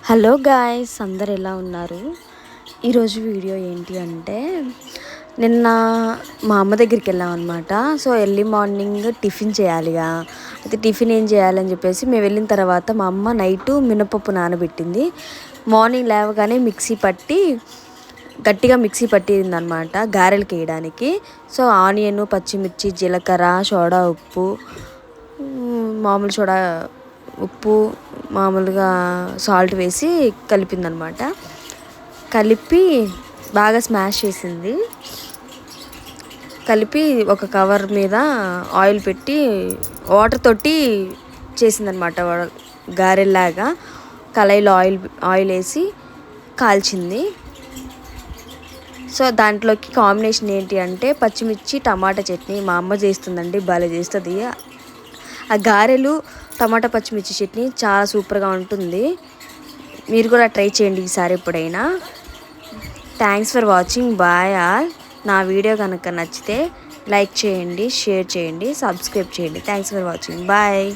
Hello guys, అందరు ఎలా ఉన్నారు? ఈరోజు వీడియో ఏంటి అంటే, నిన్న మా అమ్మ దగ్గరికి వెళ్ళాం అనమాట. సో ఎర్లీ మార్నింగ్ టిఫిన్ చేయాలిగా, అయితే టిఫిన్ ఏం చేయాలని చెప్పేసి మేము వెళ్ళిన తర్వాత మా అమ్మ నైటు మినపప్పు నానబెట్టింది. మార్నింగ్ లేవగానే గట్టిగా మిక్సీ పట్టింది అనమాట గారెలకు వేయడానికి. సో ఆనియన్, పచ్చిమిర్చి, జీలకర్ర, సోడా ఉప్పు, మామూలుగా సాల్ట్ వేసి కలిపిందనమాట. కలిపి బాగా స్మాష్ చేసింది. కలిపి ఒక కవర్ మీద ఆయిల్ పెట్టి వాటర్ తోటి చేసిందనమాట. గారెల్లాగా కళాయిలో ఆయిల్ వేసి కాల్చింది. సో దాంట్లోకి కాంబినేషన్ ఏంటి అంటే పచ్చిమిర్చి టమాటా చట్నీ. మా అమ్మ చేస్తుందండి, భలే చేస్తుంది. ఆ గారెలు టమాటా పచ్చిమిర్చి చట్నీ చాలా సూపర్గా ఉంటుంది. మీరు కూడా ట్రై చేయండి ఈసారి ఎప్పుడైనా. Thanks for watching. Bye all. నా వీడియో కనుక నచ్చితే లైక్ చేయండి, షేర్ చేయండి, సబ్స్క్రైబ్ చేయండి. Thanks for watching. బాయ్.